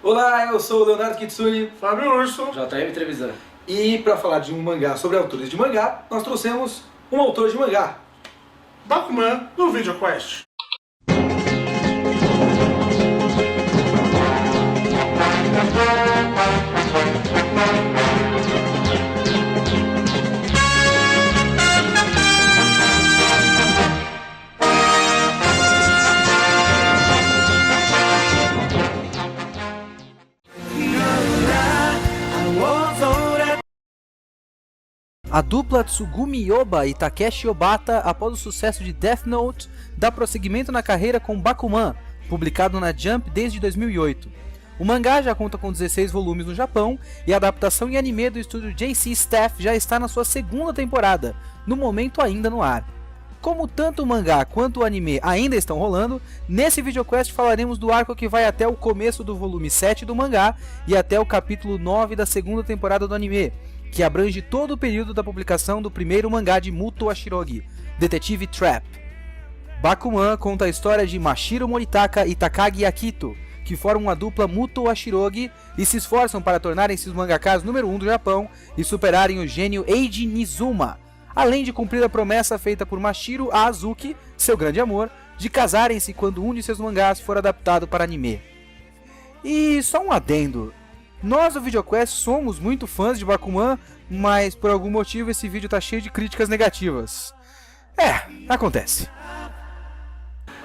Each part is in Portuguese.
Olá, eu sou o Leonardo Kitsune, Fábio Urso, JM Trevisan. e para falar de um mangá sobre autores de mangá, nós trouxemos um autor de mangá. Bakuman do VideoQuest. A dupla Tsugumi Yoba e Takeshi Obata, após o sucesso de Death Note, dá prosseguimento na carreira com Bakuman, publicado na Jump desde 2008. O mangá já conta com 16 volumes no Japão e a adaptação em anime do estúdio JC Staff já está na sua segunda temporada, no momento ainda no ar. Como tanto o mangá quanto o anime ainda estão rolando, nesse VideoQuest falaremos do arco que vai até o começo do volume 7 do mangá e até o capítulo 9 da segunda temporada do anime, que abrange todo o período da publicação do primeiro mangá de Muto Ashirogi, Detetive Trap. Bakuman conta a história de Mashiro Moritaka e Takagi Akito, que formam a dupla Muto Ashirogi e se esforçam para tornarem-se os mangakas número 1 do Japão e superarem o gênio Eiji Nizuma, além de cumprir a promessa feita por Mashiro a Azuki, seu grande amor, de casarem-se quando um de seus mangás for adaptado para anime. E só um adendo. Nós do VideoQuest somos muito fãs de Bakuman, mas por algum motivo esse vídeo tá cheio de críticas negativas. Acontece.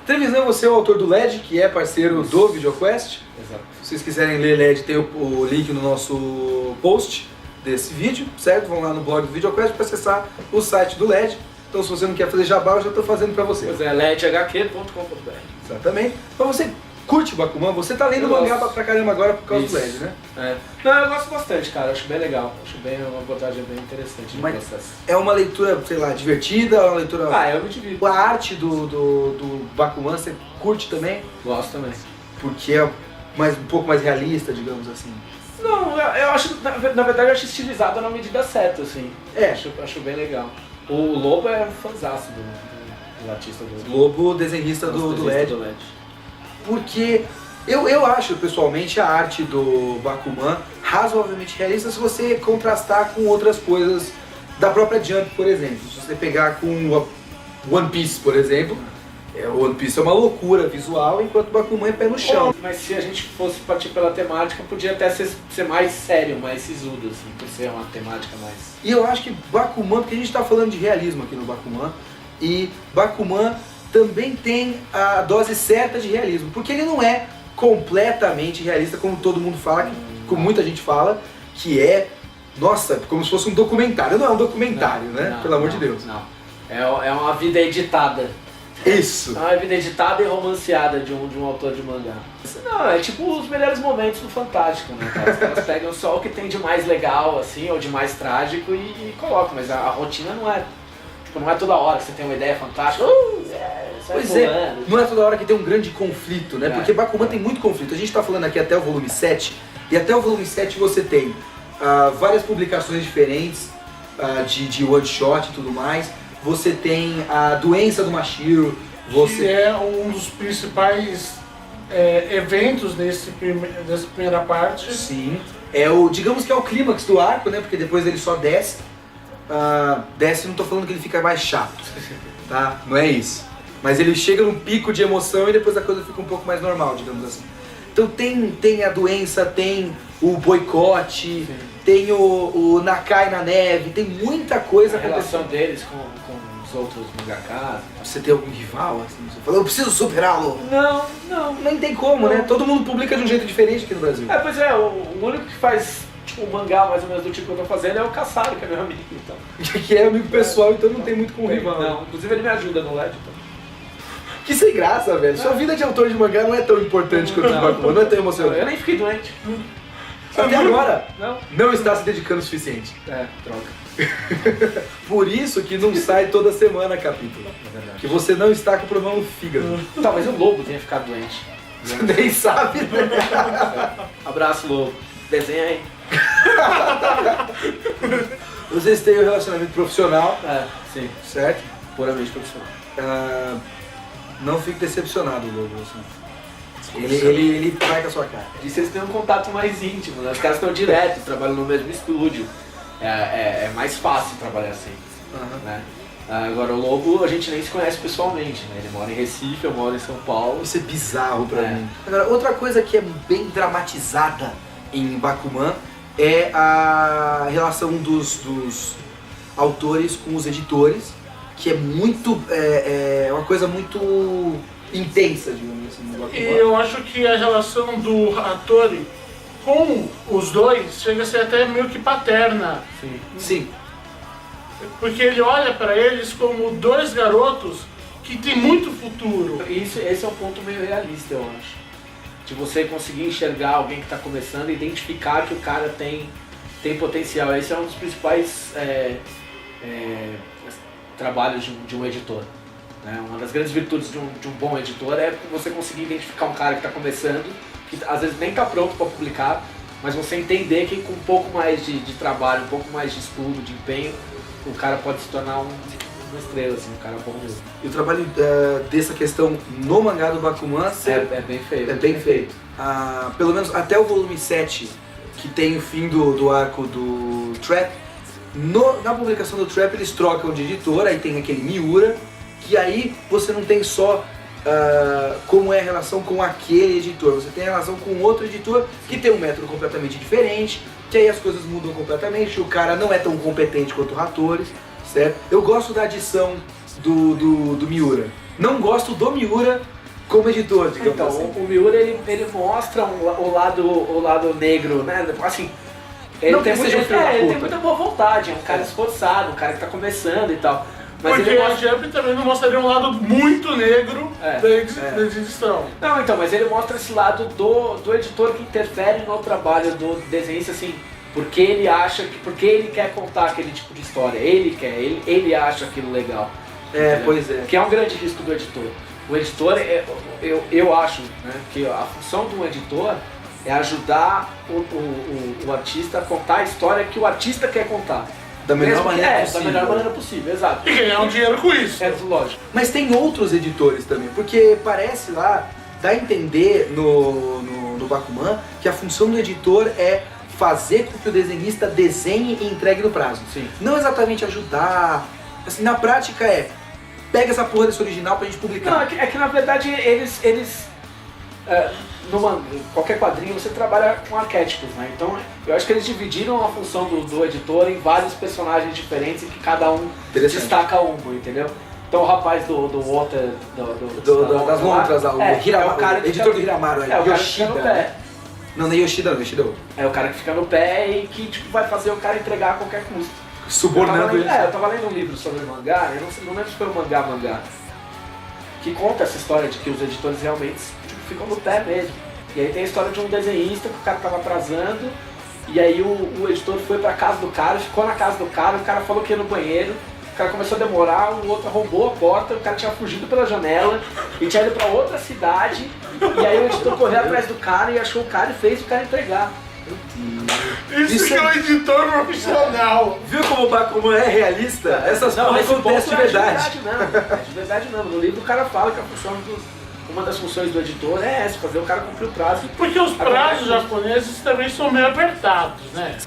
Trevisan, você é o autor do LED, que é parceiro do VideoQuest. Exato. Se vocês quiserem ler LED, tem o link no nosso post desse vídeo, certo? Vão lá no blog do VideoQuest para acessar o site do LED. Então se você não quer fazer jabá, eu já estou fazendo para você. Pois é, ledhq.com.br. Exatamente. Então você curte Bakuman, você tá lendo mangá pra caramba agora por causa do LED, né? É. Não, eu gosto bastante, cara. Acho bem legal. Acho bem uma abordagem bem interessante no processo. É uma leitura, sei lá, divertida, é uma leitura... Eu me divido. A arte do Bakuman você curte também? Gosto também. Porque é um pouco mais realista, digamos assim. Não, eu acho, na verdade, eu acho estilizado na medida certa, assim. Acho bem legal. O Lobo é um fãzaço do artista do Lobo, desenhista do LED. Porque eu acho, pessoalmente, a arte do Bakuman razoavelmente realista se você contrastar com outras coisas da própria Jump, por exemplo. Se você pegar com One Piece, por exemplo, o One Piece é uma loucura visual, enquanto o Bakuman é pé no chão. Mas se a gente fosse partir pela temática, podia até ser mais sério, mais sisudo, assim, por ser uma temática mais... E eu acho que Bakuman, porque a gente está falando de realismo aqui no Bakuman, e Bakuman também tem a dose certa de realismo, porque ele não é completamente realista, como todo mundo fala, como muita gente fala, que é, nossa, como se fosse um documentário. Não é um documentário, né? Pelo amor de Deus. Não, é uma vida editada. Isso! É uma vida editada e romanceada de um autor de mangá. Não, é tipo os melhores momentos do Fantástico, né, cara? Os caras pegam só o que tem de mais legal, assim, ou de mais trágico e colocam, mas a rotina não é... Tipo, não é toda hora que você tem uma ideia fantástica. Pois é, não é toda hora que tem um grande conflito, né? Porque Bakuman tem muito conflito. A gente tá falando aqui até o volume 7, e até o volume 7 você tem várias publicações diferentes de one shot e tudo mais. Você tem a doença do Mashiro. Que é um dos principais eventos dessa primeira parte. Sim. Digamos que é o clímax do arco, né? Porque depois ele só desce. Desce, não tô falando que ele fica mais chato, tá? Não é isso. Mas ele chega num pico de emoção e depois a coisa fica um pouco mais normal, digamos assim. Então tem a doença, tem o boicote, tem o Nakai na neve, tem muita coisa acontecendo. A relação deles com os outros mangakas. Você tem algum rival, assim? Você fala, eu preciso superá-lo. Não. Nem tem como, né? Todo mundo publica de um jeito diferente aqui no Brasil. Pois é, o único que faz... Tipo, um mangá mais ou menos do tipo que eu tô fazendo é o Kassari, que é meu amigo, então. Que é amigo pessoal, então não tem muito como rival. Não, inclusive ele me ajuda no LED, então. Que sem graça, velho. Sua vida de autor de mangá não é tão importante quanto o Bakuman, não é tão emocionante. Eu nem fiquei doente. Até agora, não está se dedicando o suficiente. Droga. Por isso que não sai toda semana capítulo. Que você não está com problema no fígado. Talvez o Lobo tenha ficado doente. Você nem sabe, né? Abraço, Lobo. Desenha aí. Vocês têm um relacionamento profissional, sim, certo? Puramente profissional. Não fique decepcionado, Lobo. Assim. Ele vai com a sua cara. Disso eles têm um contato mais íntimo, né? Os caras estão direto, trabalham no mesmo estúdio. É mais fácil trabalhar assim, né? Agora o Lobo a gente nem se conhece pessoalmente, né? Ele mora em Recife, eu moro em São Paulo. Isso é bizarro pra mim. Agora, outra coisa que é bem dramatizada em Bakuman é a relação dos autores com os editores, que é muito. É uma coisa muito intensa, digamos assim, no Bakuman. E eu acho que a relação do Hattori com os dois chega a ser até meio que paterna. Sim. Porque ele olha pra eles como dois garotos que tem muito futuro. Esse é um ponto meio realista, eu acho. De você conseguir enxergar alguém que está começando e identificar que o cara tem potencial. Esse é um dos principais trabalhos de um editor. Né? Uma das grandes virtudes de um bom editor é você conseguir identificar um cara que está começando, que às vezes nem está pronto para publicar, mas você entender que com um pouco mais de trabalho, um pouco mais de estudo, de empenho, o cara pode se tornar uma estrela, assim, um cara bom mesmo. E o trabalho dessa questão no mangá do Bakuman É bem feito. é bem feito. Pelo menos até o volume 7, que tem o fim do arco do Trap, na publicação do Trap eles trocam de editor, aí tem aquele Miura, que aí você não tem só como é a relação com aquele editor, você tem a relação com outro editor que tem um método completamente diferente, que aí as coisas mudam completamente, o cara não é tão competente quanto o Hattori, certo? Eu gosto da adição do Miura, não gosto do Miura como editor, digamos então, assim. o Miura ele mostra o lado negro, né? Assim, ele Não tem, que seja um filho da ele puta. tem muita boa vontade, é um cara esforçado, um cara que tá começando e tal. Mas Porque ele a mostra... Jump também não mostraria um lado muito negro da edição. Não, então, mas ele mostra esse lado do editor que interfere no trabalho do desenhista, assim, porque ele acha que, porque ele quer contar aquele tipo de história, ele acha aquilo legal. Entendeu? Pois é. Que é um grande risco do editor. O editor, eu acho, né, que a função do editor é ajudar o artista a contar a história que o artista quer contar. Da melhor maneira da melhor maneira possível, exato. E ganhar um dinheiro com isso. É lógico. Mas tem outros editores também, porque parece lá, dá a entender no Bakuman, que a função do editor é fazer com que o desenhista desenhe e entregue no prazo. Sim. Não exatamente ajudar, assim, na prática pega essa porra desse original pra gente publicar. Não, é que na verdade eles qualquer quadrinho você trabalha com arquétipos, né? Então eu acho que eles dividiram a função do editor em vários personagens diferentes, em que cada um destaca uma, entendeu? Então o rapaz do Water, das lontras lá, o o cara editor do Hiramaru, o cara que fica no pé. Yoshida. Não é Yoshida não, Yoshida é outro. É o cara que fica no pé e que tipo, vai fazer o cara entregar a qualquer custo. Subornando ele. Eu tava lendo um livro sobre mangá, eu não lembro se foi o mangá, que conta essa história de que os editores realmente tipo, ficam no pé mesmo. E aí tem a história de um desenhista que o cara tava atrasando, e aí o editor foi pra casa do cara, ficou na casa do cara, o cara falou que ia no banheiro, o cara começou a demorar, o outro arrombou a porta, o cara tinha fugido pela janela e tinha ido pra outra cidade, e aí o editor correu atrás do cara e achou o cara e fez o cara entregar. Isso que é um editor profissional. Viu como o Bakuman é realista? Essas coisas acontecem de verdade. É de verdade mesmo. No livro o cara fala que uma das funções do editor é essa, fazer o cara cumprir o prazo. Porque os prazos japoneses também são meio apertados, né?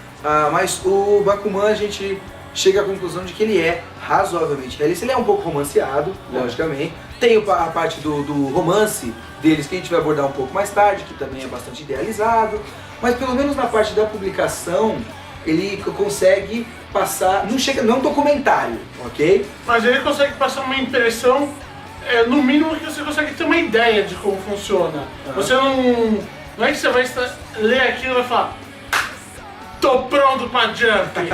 Mas o Bakuman a gente chega à conclusão de que ele é razoavelmente realista. Ele é um pouco romanceado, logicamente. Tem a parte do romance deles que a gente vai abordar um pouco mais tarde, que também é bastante idealizado. Mas pelo menos na parte da publicação, ele consegue passar, não é um documentário, ok? Mas ele consegue passar uma impressão, no mínimo que você consegue ter uma ideia de como funciona. Você não é que você vai ler aquilo e vai falar, tô pronto pra jump,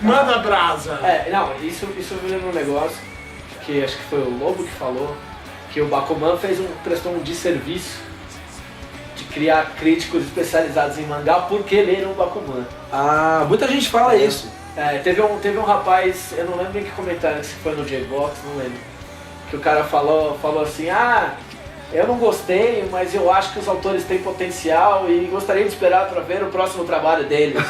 manda brasa. Não, isso me lembra um negócio, que acho que foi o Lobo que falou, que o Bakuman prestou um desserviço de criar críticos especializados em mangá porque leram o Bakuman. Muita gente fala isso. Teve um rapaz, eu não lembro em que comentário, se foi no J-Box, não lembro, que o cara falou assim, Eu não gostei, mas eu acho que os autores têm potencial e gostaria de esperar para ver o próximo trabalho deles.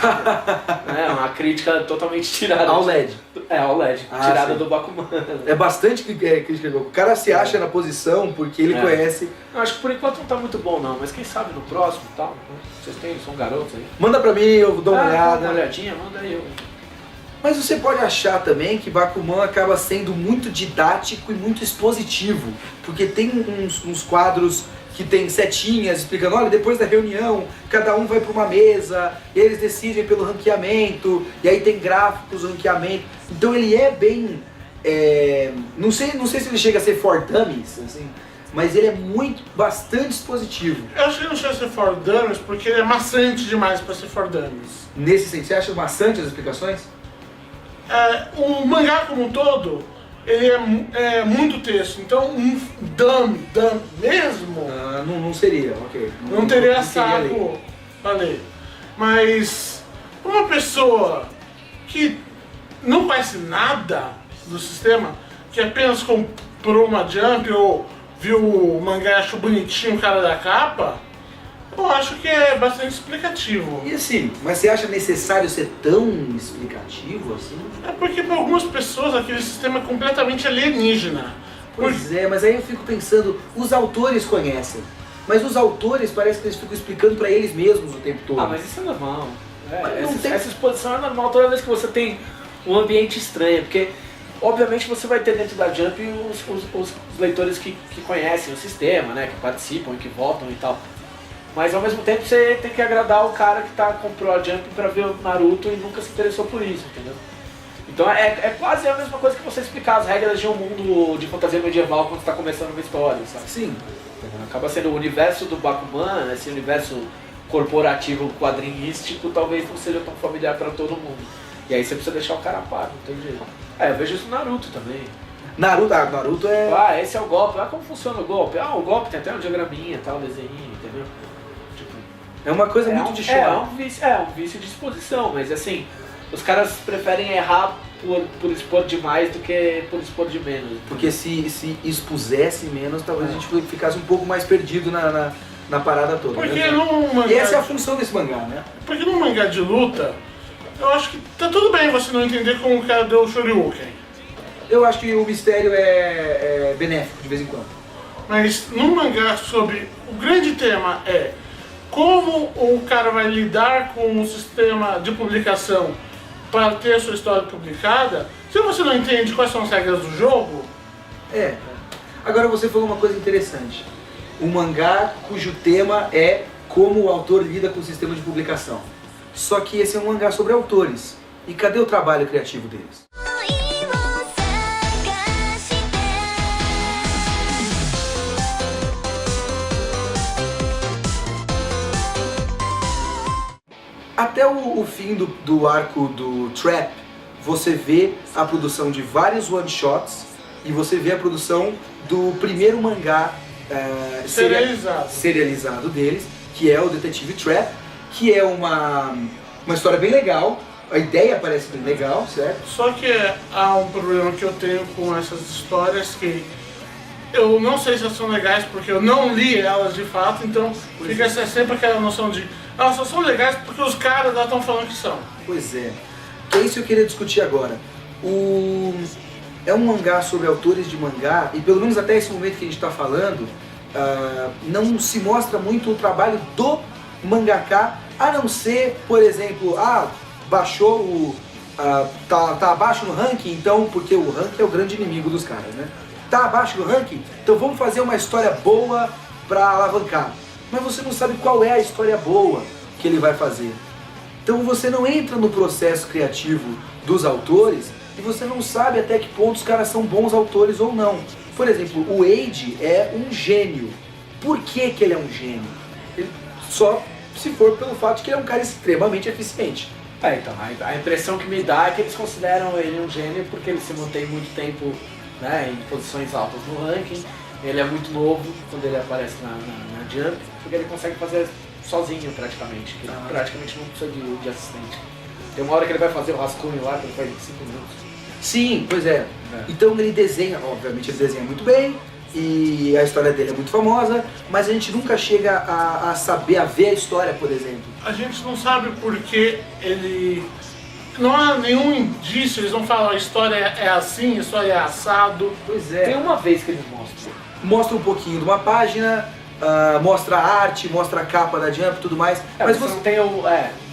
É uma crítica totalmente tirada. Ao LED. Ao LED, tirada sim. Do Bakuman. É bastante crítica. O cara se acha na posição porque ele conhece. Eu acho que por enquanto não tá muito bom não, mas quem sabe no próximo e tal. Vocês são garotos aí. Manda pra mim, eu dou uma olhada. Dá uma olhadinha, manda aí. Mas você pode achar também que Bakuman acaba sendo muito didático e muito expositivo, porque tem uns quadros que tem setinhas explicando, olha, depois da reunião, cada um vai para uma mesa, e eles decidem pelo ranqueamento, e aí tem gráficos do ranqueamento. Então ele é bem... não sei se ele chega a ser for dummies, assim, mas ele é bastante expositivo. Eu acho que ele não chega a ser for dummies porque ele é maçante demais para ser for dummies. Nesse sentido, você acha maçante as explicações? O mangá como um todo, ele é muito texto, então um dumb mesmo... não seria, ok. Não teria saco pra ler. Mas uma pessoa que não conhece nada do sistema, que apenas comprou uma Jump ou viu o mangá e achou bonitinho o cara da capa, eu acho que é bastante explicativo. E assim, mas você acha necessário ser tão explicativo assim? É porque para algumas pessoas aquele sistema é completamente alienígena. Pois é, mas aí eu fico pensando, os autores conhecem, mas os autores parece que eles ficam explicando para eles mesmos o tempo todo. Mas isso é normal. Essa exposição é normal toda vez que você tem um ambiente estranho, porque obviamente você vai ter dentro da Jump os leitores que conhecem o sistema, né, que participam, que votam e tal. Mas ao mesmo tempo você tem que agradar o cara que comprou a Jump pra ver o Naruto e nunca se interessou por isso, entendeu? Então é quase a mesma coisa que você explicar as regras de um mundo de fantasia medieval quando você tá começando uma história, sabe? Sim. Acaba sendo o universo do Bakuman, esse universo corporativo quadrinístico, talvez não seja tão familiar pra todo mundo. E aí você precisa deixar o cara a par, não tem jeito. Eu vejo isso no Naruto também. Naruto é... esse é o golpe. Como funciona o golpe? O golpe tem até um diagraminha, tal, desenho, entendeu? É uma coisa muito de show. É um vício de exposição, mas assim, os caras preferem errar por expor demais do que por expor de menos. Porque se expusesse menos, talvez a gente ficasse um pouco mais perdido na parada toda. Porque né? mangá, e essa é a função desse mangá, né? Porque num mangá de luta, eu acho que tá tudo bem você não entender como o cara deu o Shoryuken. Eu acho que o mistério é benéfico de vez em quando. Mas num mangá sobre... O grande tema é como o cara vai lidar com o sistema de publicação para ter a sua história publicada. Se você não entende quais são as regras do jogo... Agora você falou uma coisa interessante. Um mangá cujo tema é como o autor lida com o sistema de publicação. Só que esse é um mangá sobre autores. E cadê o trabalho criativo deles? Até o fim do arco do Trap, você vê a produção de vários one-shots e você vê a produção do primeiro mangá serializado deles, que é o Detetive Trap, que é uma história bem legal, a ideia parece bem legal, certo? Só que há um problema que eu tenho com essas histórias que eu não sei se elas são legais porque eu não li elas de fato, então fica sempre aquela noção de elas só são legais porque os caras lá estão falando que são. Pois é. Que é isso que eu queria discutir agora. É um mangá sobre autores de mangá, e pelo menos até esse momento que a gente está falando, não se mostra muito o trabalho do mangaka, a não ser, por exemplo, baixou tá abaixo no ranking, então, porque o ranking é o grande inimigo dos caras, né? Tá abaixo do ranking, então vamos fazer uma história boa para alavancar. Mas você não sabe qual é a história boa que ele vai fazer. Então você não entra no processo criativo dos autores e você não sabe até que ponto os caras são bons autores ou não. Por exemplo, o Eiji é um gênio. Por que que ele é um gênio? Só se for pelo fato de que ele é um cara extremamente eficiente. Então, a impressão que me dá é que eles consideram ele um gênio porque ele se mantém muito tempo, né, em posições altas no ranking. Ele é muito novo quando ele aparece na Jump, porque ele consegue fazer sozinho praticamente, que ele praticamente não precisa de assistente. Tem uma hora que ele vai fazer o rascunho lá, que ele faz em 5 minutos. Sim, pois é. Então ele desenha, obviamente ele desenha muito bem, e a história dele é muito famosa, mas a gente nunca chega a saber, a ver a história, por exemplo. A gente não sabe porque ele... Não há nenhum indício, eles não falam a história é assim, a história é assado. Pois é. Tem uma vez que eles mostram. Mostra um pouquinho de uma página, mostra a arte, mostra a capa da Jump e tudo mais. Mas você não tem,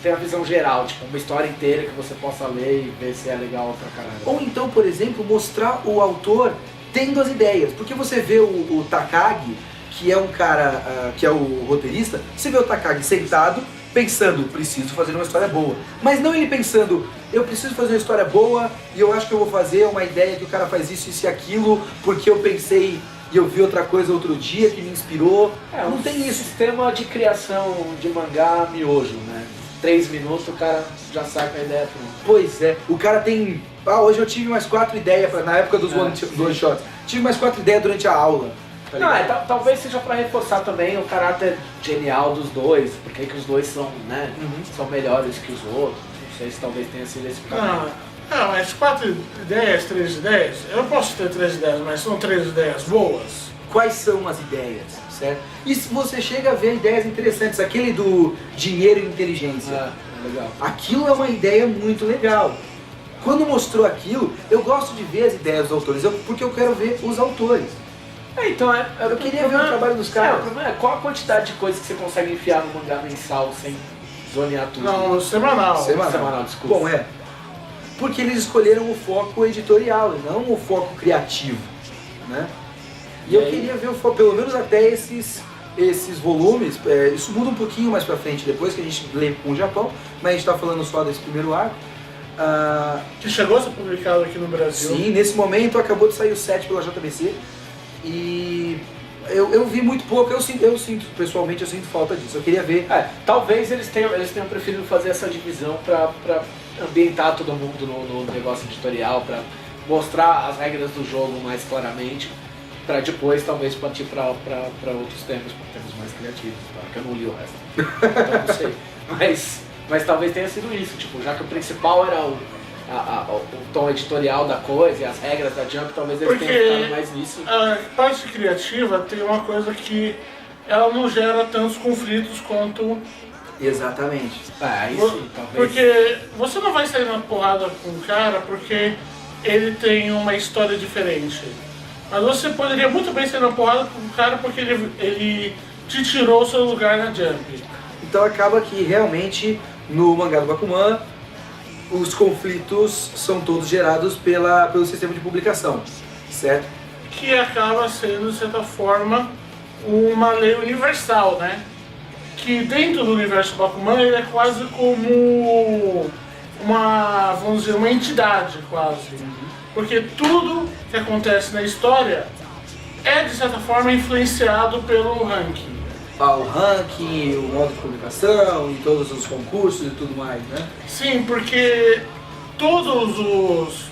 tem a visão geral, tipo, uma história inteira que você possa ler e ver se é legal pra caralho. Ou então, por exemplo, mostrar o autor tendo as ideias. Porque você vê o Takagi, que é um cara, que é o roteirista, você vê o Takagi sentado, pensando, preciso fazer uma história boa. Mas não ele pensando, eu preciso fazer uma história boa e eu acho que eu vou fazer uma ideia que o cara faz isso e aquilo, porque eu pensei e eu vi outra coisa outro dia que me inspirou. Não tem isso. Sistema de criação de mangá miojo, né? 3 minutos o cara já sai com a ideia pronta. Pois é, o cara tem... hoje eu tive mais 4 ideias, na época dos one shots, tive mais 4 ideias durante a aula. Não, talvez seja pra reforçar também o caráter genial dos dois, porque que os dois são, né, são melhores que os outros. Não sei se talvez tenha sido esse caminho. Mas 4 ideias, 3 ideias, eu posso ter 3 ideias, mas são 3 ideias boas. Quais são as ideias, certo? E se você chega a ver ideias interessantes, aquele do dinheiro e inteligência, Legal. aquilo é uma ideia muito legal. Quando mostrou aquilo, eu gosto de ver as ideias dos autores, porque eu quero ver os autores. Então Eu queria ver o trabalho dos caras. O problema é qual a quantidade de coisas que você consegue enfiar no mangá mensal sem zonear tudo. Não, semanal. Semanal, desculpa. Bom, porque eles escolheram o foco editorial e não o foco criativo, né? E eu queria ver o foco, pelo menos até esses volumes, isso muda um pouquinho mais pra frente, depois que a gente lê com o Japão, mas a gente tá falando só desse primeiro arco. Que chegou a ser publicado aqui no Brasil. Sim, nesse momento acabou de sair o 7 pela JBC e eu vi muito pouco, eu sinto, pessoalmente, eu sinto falta disso, eu queria ver. Talvez eles tenham preferido fazer essa divisão pra ambientar todo mundo no negócio editorial, pra mostrar as regras do jogo mais claramente, pra depois talvez partir pra outros temas mais criativos, tá? Que eu não li o resto, então não sei. Mas talvez tenha sido isso, tipo, já que o principal era o tom editorial da coisa e as regras da Jump, talvez eles tenham ficado mais nisso. A parte criativa tem uma coisa que ela não gera tantos conflitos quanto... Exatamente. Aí sim, talvez. Porque você não vai sair na porrada com o cara porque ele tem uma história diferente. Mas você poderia muito bem sair na porrada com o cara porque ele te tirou o seu lugar na Jump. Então acaba que realmente no mangá do Bakuman os conflitos são todos gerados pelo sistema de publicação, certo? Que acaba sendo, de certa forma, uma lei universal, né? Que dentro do universo do Bakuman ele é quase como vamos dizer, uma entidade quase. Porque tudo que acontece na história é, de certa forma, influenciado pelo ranking. O ranking, o modo de publicação e todos os concursos e tudo mais, né? Sim, porque todos os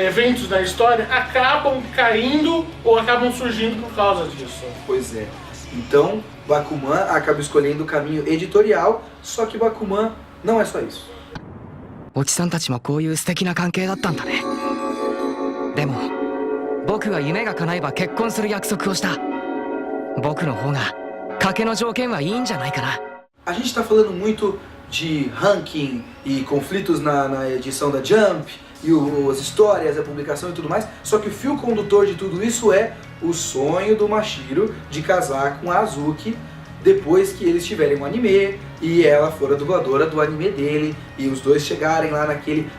eventos da história acabam caindo ou acabam surgindo por causa disso. Pois é. Então, Bakuman acaba escolhendo o caminho editorial, só que Bakuman não é só isso. おじさんたちもこういう素敵な関係だったんだね。でも僕は夢が叶えば結婚する約束をした。僕の方が賭けの条件はいいんじゃないかな。 A gente está falando muito de ranking e conflitos na edição da Jump, e as histórias, a publicação e tudo mais, só que o fio condutor de tudo isso é o sonho do Mashiro de casar com a Azuki depois que eles tiverem um anime e ela for a dubladora do anime dele e os dois chegarem lá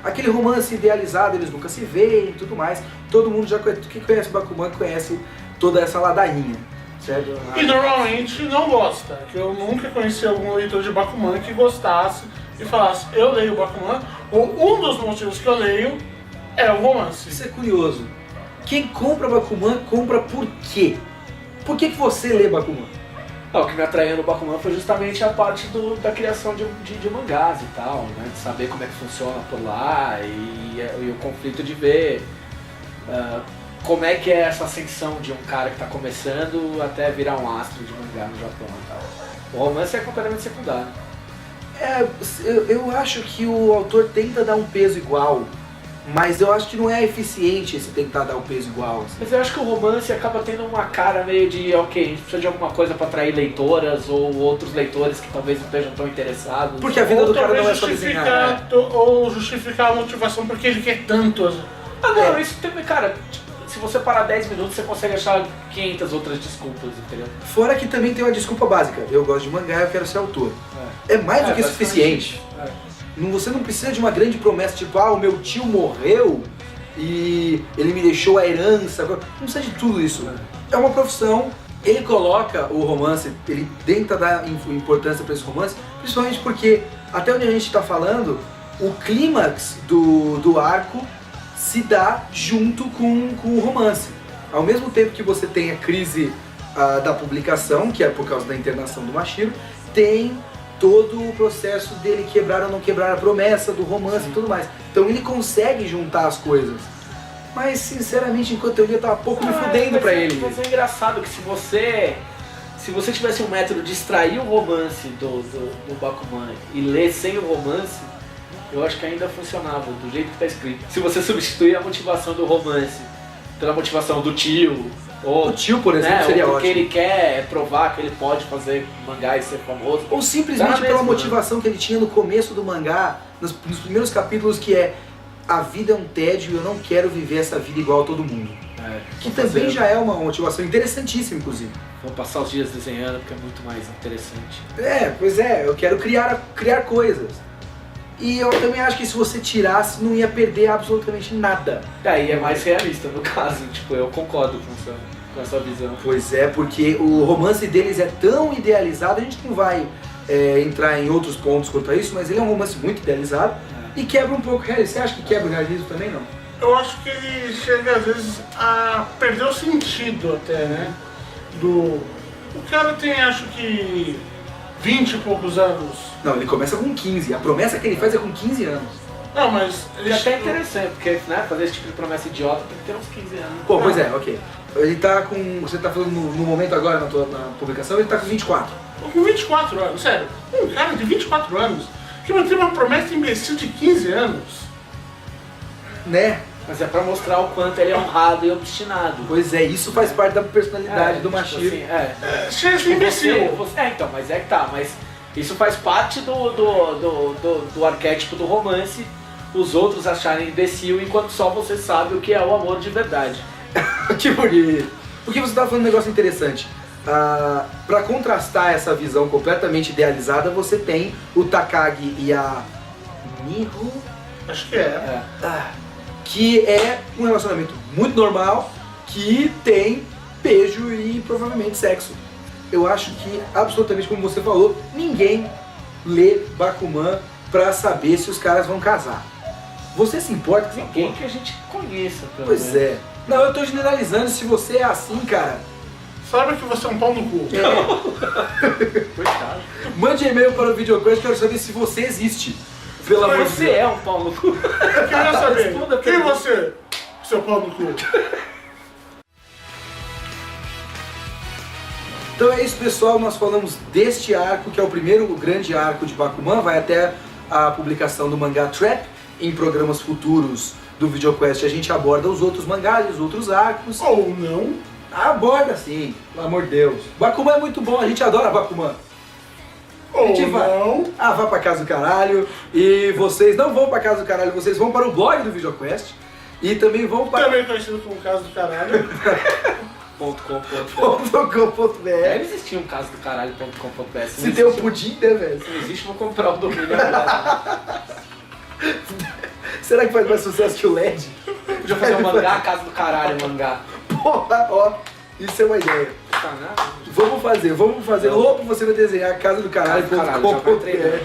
aquele romance idealizado, eles nunca se veem e tudo mais. Todo mundo que conhece o Bakuman conhece toda essa ladainha, certo? E normalmente não gosta, que eu nunca conheci algum leitor de Bakuman que gostasse e falasse, eu leio Bakuman, ou um dos motivos que eu leio é o romance. Isso é curioso. Quem compra Bakuman, compra por quê? Por que você lê Bakuman? O que me atraiu no Bakuman foi justamente a parte da criação de mangás e tal, né? De saber como é que funciona por lá e o conflito de ver como é que é essa ascensão de um cara que está começando até virar um astro de mangá no Japão e tal. O romance é completamente secundário. Eu acho que o autor tenta dar um peso igual mas eu acho que não é eficiente esse tentar dar o peso igual. Assim. Mas eu acho que o romance acaba tendo uma cara meio de, ok, a gente precisa de alguma coisa pra atrair leitoras ou outros leitores que talvez não estejam tão interessados. Porque a vida Ou do cara não talvez é só desenhar. né? ou justificar a motivação porque ele quer tanto. Ah, não, isso também, cara, se você parar 10 minutos, você consegue achar 500 outras desculpas, entendeu? Fora que também tem uma desculpa básica. Eu gosto de mangá, eu quero ser autor. É mais do que suficiente. Você não precisa de uma grande promessa, tipo, o meu tio morreu e ele me deixou a herança. Não precisa de tudo isso. É uma profissão. Ele coloca o romance, ele tenta dar importância para esse romance, principalmente porque, até onde a gente está falando, o clímax do arco se dá junto com o romance. Ao mesmo tempo que você tem a crise da publicação, que é por causa da internação do Mashiro, tem todo o processo dele quebrar ou não quebrar a promessa do romance e tudo mais. Então ele consegue juntar as coisas. Mas sinceramente, enquanto eu li, eu tava pouco me fudendo pra ele. Mas é engraçado que se você tivesse um método de extrair o romance do Bakuman e ler sem o romance, eu acho que ainda funcionava, do jeito que tá escrito. Se você substituir a motivação do romance pela motivação do tio, ou o tio, por exemplo, seria ou ótimo. que ele quer provar que ele pode fazer mangá e ser famoso. Ou simplesmente pela mesmo, motivação que ele tinha no começo do mangá, nos primeiros capítulos, que é: a vida é um tédio e eu não quero viver essa vida igual a todo mundo. Que também já é uma motivação interessantíssima, inclusive. Vou passar os dias desenhando porque é muito mais interessante. Pois é, eu quero criar coisas. E eu também acho que se você tirasse, não ia perder absolutamente nada. Daí é mais realista no caso, tipo, eu concordo com essa visão. Pois é, porque o romance deles é tão idealizado, a gente não vai entrar em outros pontos quanto a isso, mas ele é um romance muito idealizado e quebra um pouco o realismo. Você acha que quebra o realismo também, não? Eu acho que ele chega às vezes a perder o sentido até, né? O cara tem, acho que, 20 e poucos anos. Não, ele começa com 15. A promessa que ele faz é com 15 anos. Não, mas... Ele até é interessante, porque fazer esse tipo de promessa idiota tem que ter uns 15 anos. Pô, pois é, ok. Ele tá com... Você tá falando no momento agora, na publicação, ele tá com 24. Com 24 anos, sério. Um cara de 24 anos que mantém uma promessa imbecil de 15 anos. Né? Mas é pra mostrar o quanto ele é honrado e obstinado. Pois é, isso faz parte da personalidade do Mashiro. Assim, Chega de imbecil. Então, mas é que tá, mas isso faz parte do arquétipo do romance, os outros acharem imbecil, enquanto só você sabe o que é o amor de verdade. Que bonito. Porque você tá falando um negócio interessante. Pra contrastar essa visão completamente idealizada, você tem o Takagi e a Miho, Acho que é. que é um relacionamento muito normal, que tem beijo e provavelmente sexo. Eu acho que, absolutamente como você falou, ninguém lê Bakuman pra saber se os caras vão casar. Você se importa com essa Ninguém porra? que a gente conheça, pelo Pois menos. é. Não, eu tô generalizando. Se você é assim, cara, Sabe que você é um pau no cu. Coitado. mande e-mail para o Videocast, quero saber se você existe. Pelo amor de Você Deus. é um pau no cu. Eu queria saber. Responda a Quem pergunta. você? Seu pau no cu. Então é isso, pessoal. Nós falamos deste arco, que é o primeiro grande arco de Bakuman. Vai até a publicação do mangá Trap. Em programas futuros do Videoquest a gente aborda os outros mangás, os outros arcos. Ou não. Aborda sim, pelo amor de Deus. Bakuman é muito bom, a gente adora Bakuman. Ou gente vai. não. Vá pra casa do caralho. E vocês não vão pra casa do caralho, vocês vão para o blog do Videoquest. E também vão para Também conhecido como caso do caralho. .com.br. Deve existir um caso do caralho.com.br. Se tem o pudim, né, velho? Se não existe, vou comprar o domínio agora. Será que faz mais sucesso que o LED? Podia fazer um mangá, casa do caralho, mangá. Porra, ó, isso é uma ideia. Tá, né? Vamos fazer. Lobo, você vai desenhar casa do Caralho, já vai caralho.com.br. treinar.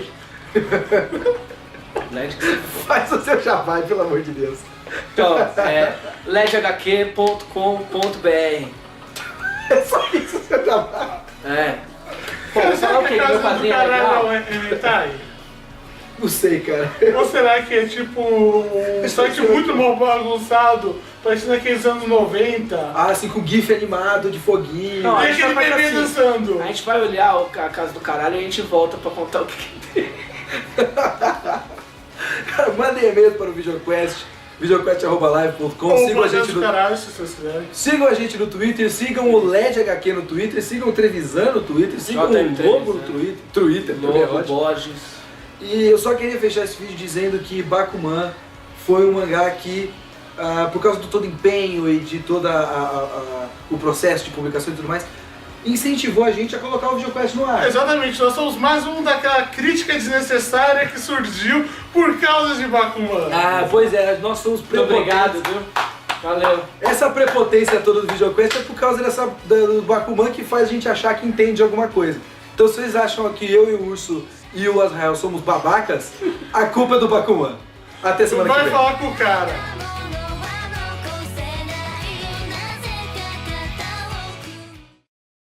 LED. Faz o seu jabá, pelo amor de Deus. Então, ledhq.com.br. É só isso o seu jabá. Pô, vou falar o que? Meu padrinho é legal? hentai? Não sei, cara. Ou será que é tipo um site muito mal bagunçado, parecendo aqueles anos 90? Assim, com gif animado, de foguinho. Não, E a gente aquele vai fazer bebê assim. dançando? A gente vai olhar a casa do caralho e a gente volta pra contar o que tem. Cara, mandem e-mail para o Videoquest, videoquest@live.com. Ou Sigam a gente no... caralho, se vocês quiserem. Sigam a gente no Twitter, sigam o LED HQ no Twitter, sigam o Trevisan no Twitter, sigam JM o Lobo no Twitter, também é Lobo, ótimo. Borges. E eu só queria fechar esse vídeo dizendo que Bakuman foi um mangá que, por causa do todo empenho e de todo o processo de publicação e tudo mais, incentivou a gente a colocar o VideoQuest no ar. Exatamente, nós somos mais um daquela crítica desnecessária que surgiu por causa de Bakuman. Pois é, nós somos Muito prepotentes. obrigado, viu? Valeu. Essa prepotência toda do VideoQuest é por causa do Bakuman que faz a gente achar que entende alguma coisa. Então se vocês acham que eu e o Urso e o Azrael somos babacas, a culpa é do Bakuman. Até semana que Vai vem. falar com o cara.